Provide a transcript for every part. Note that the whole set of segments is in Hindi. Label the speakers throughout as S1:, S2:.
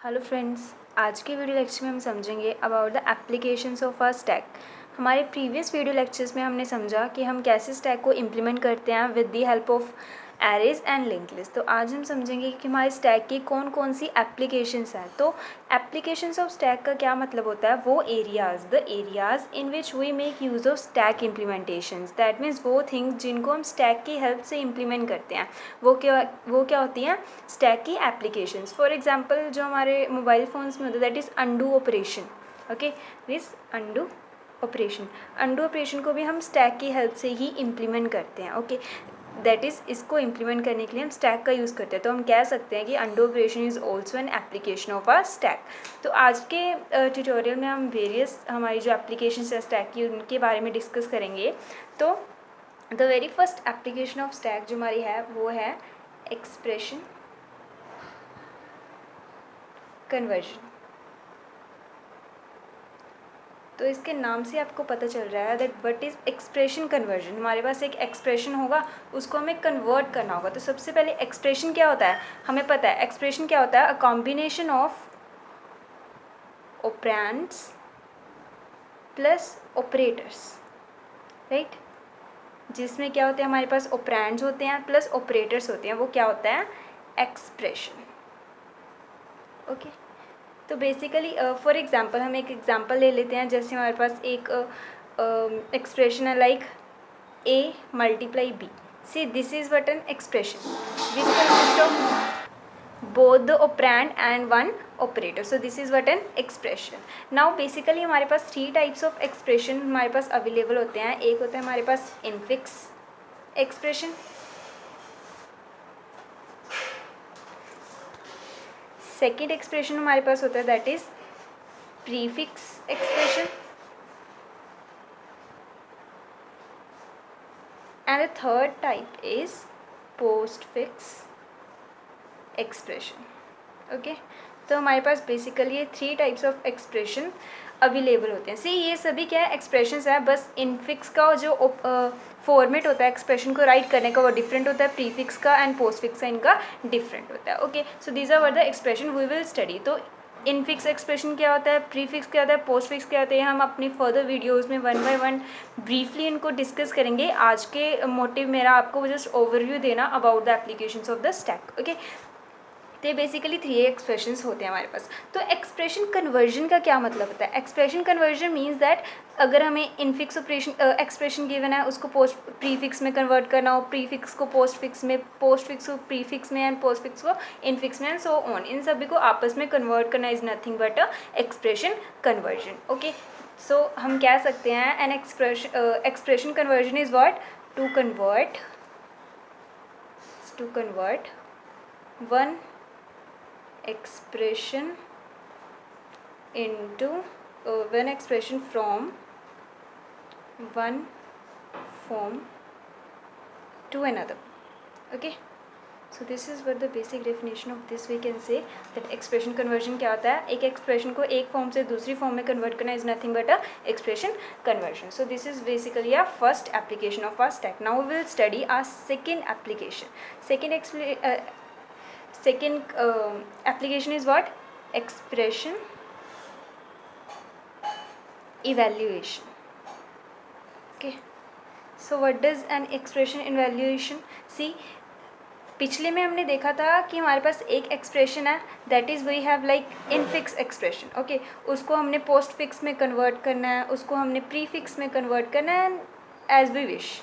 S1: हेलो फ्रेंड्स, आज के वीडियो लेक्चर में हम समझेंगे about the applications of a stack. हमारे प्रीवियस वीडियो लेक्चर्स में हमने समझा कि हम कैसे स्टैक को इम्प्लीमेंट करते हैं with the help of arrays and linked list. तो आज हम समझेंगे कि हमारे स्टैक की कौन कौन सी एप्लीकेशंस हैं। तो एप्लीकेशंस ऑफ स्टैक का क्या मतलब होता है? वो areas, the areas in which we make use of stack implementations. That means वो थिंग्स जिनको हम स्टैक की हेल्प से इम्प्लीमेंट करते हैं, वो क्या होती हैं? स्टैक की एप्लीकेशंस। फॉर एग्जांपल जो हमारे मोबाइल फ़ोन्स में होता है that is undo operation. Okay, this undo operation, undo operation को भी हम स्टैक की हेल्प से ही इम्प्लीमेंट करते हैं। ओके, दैट इज़ इसको इम्प्लीमेंट करने के लिए हम स्टैक का यूज़ करते हैं। तो हम कह सकते हैं कि undo operation is also an application of a stack. तो आज के ट्यूटोरियल में हम वेरियस हमारी जो एप्लीकेशन है स्टैक की उनके बारे में डिस्कस करेंगे। तो the very first application of stack जो हमारी है वो है एक्सप्रेशन कन्वर्जन। तो इसके नाम से आपको पता चल रहा है that what is expression conversion. हमारे पास एक एक्सप्रेशन होगा, उसको हमें कन्वर्ट करना होगा। तो सबसे पहले एक्सप्रेशन क्या होता है, हमें पता है एक्सप्रेशन क्या होता है, a combination of operands plus operators, right. जिसमें क्या होते हैं, हमारे पास ऑपरेंड्स होते हैं प्लस ऑपरेटर्स होते हैं, वो क्या होता है, एक्सप्रेशन। ओके, तो बेसिकली फॉर एग्जांपल हम एक एग्जांपल ले लेते हैं। जैसे हमारे पास एक एक्सप्रेशन है like a multiply b। See this is what an expression which consist of both the operand and one operator. So this is what an expression. Now basically हमारे पास थ्री टाइप्स ऑफ एक्सप्रेशन हमारे पास अवेलेबल होते हैं। एक होता है हमारे पास इनफिक्स एक्सप्रेशन, सेकेंड एक्सप्रेशन हमारे पास होता है that is prefix expression, and the third type is postfix expression. Okay, तो हमारे पास बेसिकली ये three types of expression available होते हैं। सी ये सभी क्या है, एक्सप्रेशंस है, बस इनफिक्स का जो फॉर्मेट होता है एक्सप्रेशन को राइट करने का वो डिफरेंट होता है, प्रीफिक्स का एंड पोस्टफिक्स का इनका डिफरेंट होता है। Okay, so these are the expression we will study. तो इनफिक्स एक्सप्रेशन क्या होता है, प्रीफिक्स क्या होता है, पोस्टफिक्स क्या होता है, हम अपनी फर्दर वीडियोस में वन बाय वन ब्रीफली इनको डिस्कस करेंगे। आज के मोटिव मेरा आपको जस्ट ओवरव्यू देना about the applications of the stack. Okay, तो बेसिकली थ्री एक्सप्रेशंस होते हैं हमारे पास। तो एक्सप्रेशन कन्वर्जन का क्या मतलब होता है? एक्सप्रेशन कन्वर्जन मीन्स दैट अगर हमें इनफिक्स ऑपरेशन एक्सप्रेशन गिवन है, उसको पोस्ट प्रीफिक्स में कन्वर्ट करना हो, प्रीफिक्स को पोस्टफिक्स में, पोस्टफिक्स को प्रीफिक्स में एंड पोस्टफिक्स को इनफिक्स में एंड सो ऑन, इन सभी को आपस में कन्वर्ट करना is nothing but a expression conversion. Okay, so हम कह सकते हैं an expression conversion is what, to convert one expression into one expression from one form to another. Okay, so this is what the basic definition of this we can say that expression conversion क्या होता है, एक expression को एक form से दूसरी form में convert करना is nothing but a expression conversion. So this is basically a first application of our stack. Now we will study our second application. Second application is what, expression evaluation. Okay, so what does an expression evaluation? See, पिछले में हमने देखा था कि हमारे पास एक एक्सप्रेशन है that is we have like infix expression. Okay, उसको हमने पोस्ट फिक्स में कन्वर्ट करना है, उसको हमने प्री फिक्स में कन्वर्ट करना है, एज वी विश,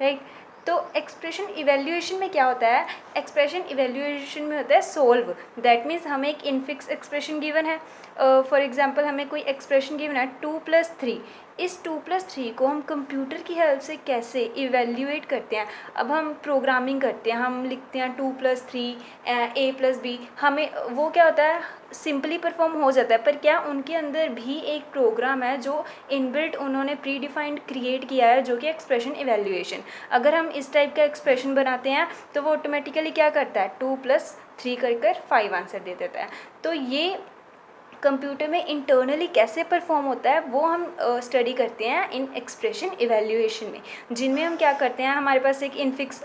S1: राइट। तो एक्सप्रेशन इवेल्यूएशन में क्या होता है, एक्सप्रेशन इवेल्यूएशन में होता है सोल्व। दैट मीन्स हमें एक इनफिक्स एक्सप्रेशन गिवन है, फॉर एग्जांपल हमें कोई एक्सप्रेशन गिवन है 2+3। इस 2+3 को हम कंप्यूटर की हेल्प से कैसे इवेल्यूएट करते हैं? अब हम प्रोग्रामिंग करते हैं, हम लिखते हैं 2+3 a+b, हमें वो क्या होता है, सिंपली परफॉर्म हो जाता है, पर क्या उनके अंदर भी एक प्रोग्राम है जो इनबिल्ट उन्होंने प्री डिफाइंड क्रिएट किया है, जो कि एक्सप्रेशन इवेल्यूएशन। अगर हम इस टाइप का एक्सप्रेशन बनाते हैं तो वो ऑटोमेटिकली क्या करता है, 2+3 कर 5 आंसर दे देता है। तो ये कंप्यूटर में इंटरनली कैसे परफॉर्म होता है वो हम स्टडी करते हैं इन एक्सप्रेशन इवैल्यूएशन में, जिनमें हम क्या करते हैं, हमारे पास एक इनफिक्स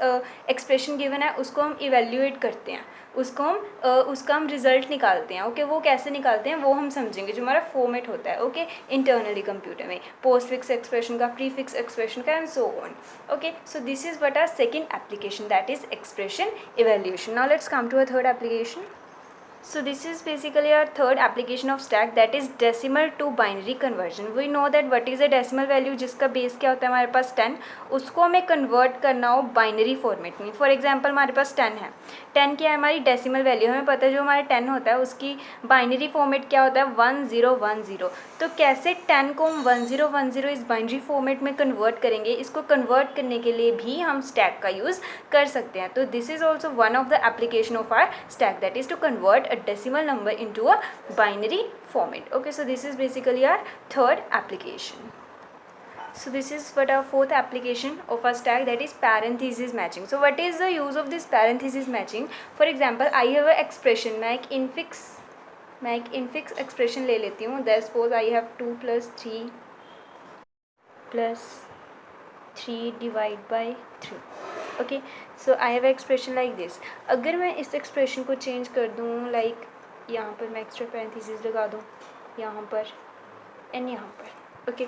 S1: एक्सप्रेशन गिवन है, उसको हम इवैल्यूएट करते हैं, उसका हम रिजल्ट निकालते हैं। ओके, वो कैसे निकालते हैं वो हम समझेंगे, जो हमारा फॉर्मेट होता है ओके इंटरनली कंप्यूटर में, पोस्ट फिक्स एक्सप्रेशन का, प्री फिक्स एक्सप्रेशन का, and so on. Okay, so this is what our second application, that is expression evaluation. Now let's come to a third application. So this is basically our third application of stack, that is decimal to binary conversion. We know that what is a decimal value, जिसका बेस क्या होता है हमारे पास 10, उसको हमें कन्वर्ट करना हो बाइनरी फॉर्मेट में। फॉर एग्जांपल हमारे पास 10 है, 10 क्या है हमारी डेसिमल वैल्यू, हमें पता है जो हमारा 10 होता है उसकी बाइनरी फॉर्मेट क्या होता है 1010। तो कैसे 10 को हम 1010 इस बाइनरी फॉर्मेट में कन्वर्ट करेंगे, इसको कन्वर्ट करने के लिए भी हम स्टैक का यूज़ कर सकते हैं। तो this is also one of the application of our stack, that is to convert a decimal number into a binary format. Okay, so this is basically our third application. So this is what our fourth application of our stack, that is parenthesis matching. So what is the use of this parenthesis matching? For example, I have a expression, मैं एक infix expression ले लेती हूँ, that suppose I have 2 plus 3 divide by 3. Okay, so I have expression like this. अगर मैं इस एक्सप्रेशन को चेंज कर दूँ, लाइक यहाँ पर मैं एक्स्ट्रा पैरेंथेसिस लगा दूँ, यहाँ पर एंड यहाँ पर, ओके,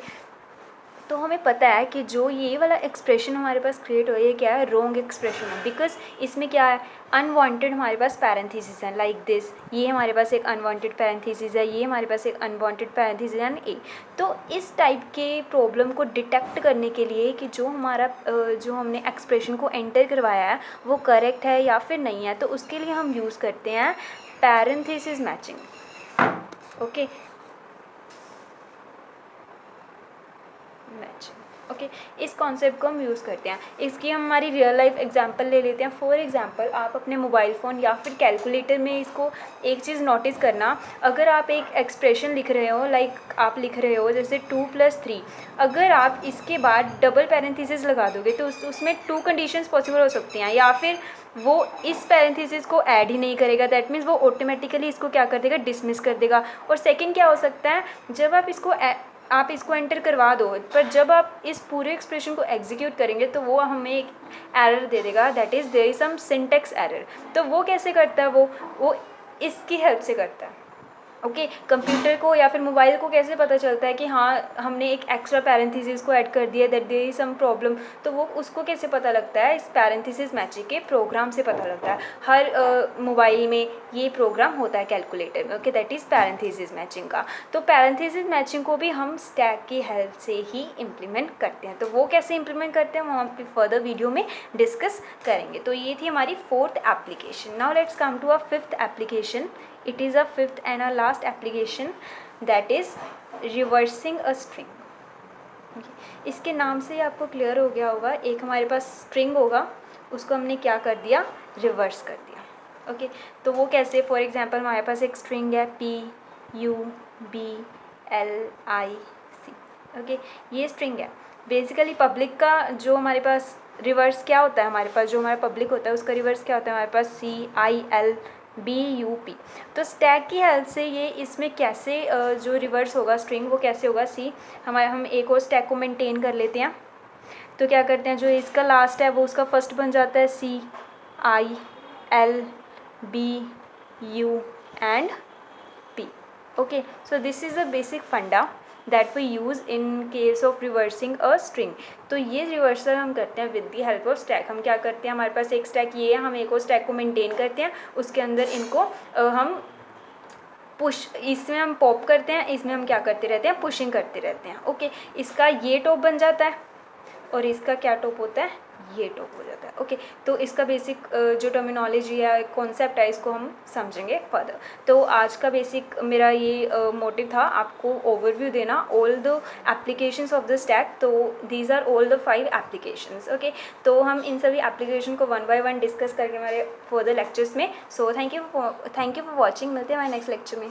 S1: तो हमें पता है कि जो ये वाला एक्सप्रेशन हमारे पास क्रिएट हो, ये क्या है, रॉन्ग एक्सप्रेशन है, बिकॉज इसमें क्या है, अनवांटेड हमारे पास पैरेंथेसिस है लाइक दिस, ये हमारे पास एक अनवांटेड पैरेंथेसिस है, ये हमारे पास एक अनवांटेड पैरेंथेसिस है ए। तो इस टाइप के प्रॉब्लम को डिटेक्ट करने के लिए कि जो हमारा जो हमने एक्सप्रेशन को एंटर करवाया है वो करेक्ट है या फिर नहीं है, तो उसके लिए हम यूज़ करते हैं parenthesis matching. Okay, matching, okay, इस कॉन्सेप्ट को हम यूज़ करते हैं। इसकी हम हमारी रियल लाइफ एग्जांपल ले लेते हैं। फॉर एग्जांपल, आप अपने मोबाइल फ़ोन या फिर कैलकुलेटर में इसको एक चीज़ नोटिस करना, अगर आप एक एक्सप्रेशन लिख रहे हो, लाइक आप लिख रहे हो जैसे 2 + 3, अगर आप इसके बाद डबल पैरेंथेसिस लगा दोगे तो उसमें 2 कंडीशंस पॉसिबल हो सकती हैं, या फिर वो इस पैरेंथेसिस को ऐड ही नहीं करेगा, दैट मीन्स वो ऑटोमेटिकली इसको क्या कर देगा, डिसमिस कर देगा। और सेकंड क्या हो सकता है, जब आप इसको एंटर करवा दो, पर जब आप इस पूरे एक्सप्रेशन को एग्जीक्यूट करेंगे तो वो हमें एक एरर दे देगा, that is there is some syntax error. तो वो कैसे करता है, वो इसकी हेल्प से करता है। ओके, कंप्यूटर को या फिर मोबाइल को कैसे पता चलता है कि हाँ हमने एक एक्स्ट्रा पैरेंथेसिस को ऐड कर दिया, that there is some problem, तो वो उसको कैसे पता लगता है, इस पैरेंथेसिस मैचिंग के प्रोग्राम से पता लगता है। हर मोबाइल में ये प्रोग्राम होता है कैलकुलेटर में, okay, that is parenthesis matching का। तो पैरेंथेसिस मैचिंग को भी हम स्टैक की हेल्प से ही इम्प्लीमेंट करते हैं। तो वो कैसे इम्प्लीमेंट करते हैं वो हम फर्दर वीडियो में डिस्कस करेंगे। तो ये थी हमारी fourth application. Now let's come to a fifth application. It is a fifth and a last application, that is reversing a string. इसके नाम से आपको क्लियर हो गया होगा, एक हमारे पास स्ट्रिंग होगा, उसको हमने क्या कर दिया, रिवर्स कर दिया। ओके, तो वो कैसे, फॉर एग्जांपल हमारे पास एक स्ट्रिंग है PUBLIC, ओके, ये स्ट्रिंग है। बेसिकली पब्लिक का जो हमारे पास रिवर्स क्या होता है, हमारे पास जो हमारा पब्लिक होता है उसका रिवर्स क्या होता है, हमारे पास CILBUP। तो स्टैक की हेल्प से ये इसमें कैसे जो रिवर्स होगा स्ट्रिंग वो कैसे होगा, हम एक और स्टैक को मेंटेन कर लेते हैं। तो क्या करते हैं, जो इसका लास्ट है वो उसका फर्स्ट बन जाता है CILBU and P। Okay, so this is the basic funda that we use in case of reversing a string. तो ये रिवर्सल हम करते हैं with the help of stack. हम क्या करते हैं, हमारे पास एक स्टैक ये है, हम एक और स्टैक को मेंटेन करते हैं, उसके अंदर इनको हम पुश, इसमें हम पॉप करते हैं, इसमें हम क्या करते रहते हैं, पुशिंग करते रहते हैं। ओके, इसका ये टॉप बन जाता है और इसका क्या टॉप होता है, ये टॉप हो जाता है। ओके, तो इसका बेसिक जो टर्मिनोलॉजी है, कॉन्सेप्ट है, इसको हम समझेंगे फर्दर। तो आज का बेसिक मेरा ये मोटिव था आपको ओवरव्यू देना all the applications of the stack. तो these are all the 5 applications. Okay, तो हम इन सभी एप्लीकेशन को 1 by 1 डिस्कस करके हमारे फर्दर लेक्चर्स में। So thank you for watching. मिलते हैं हमारे नेक्स्ट लेक्चर में।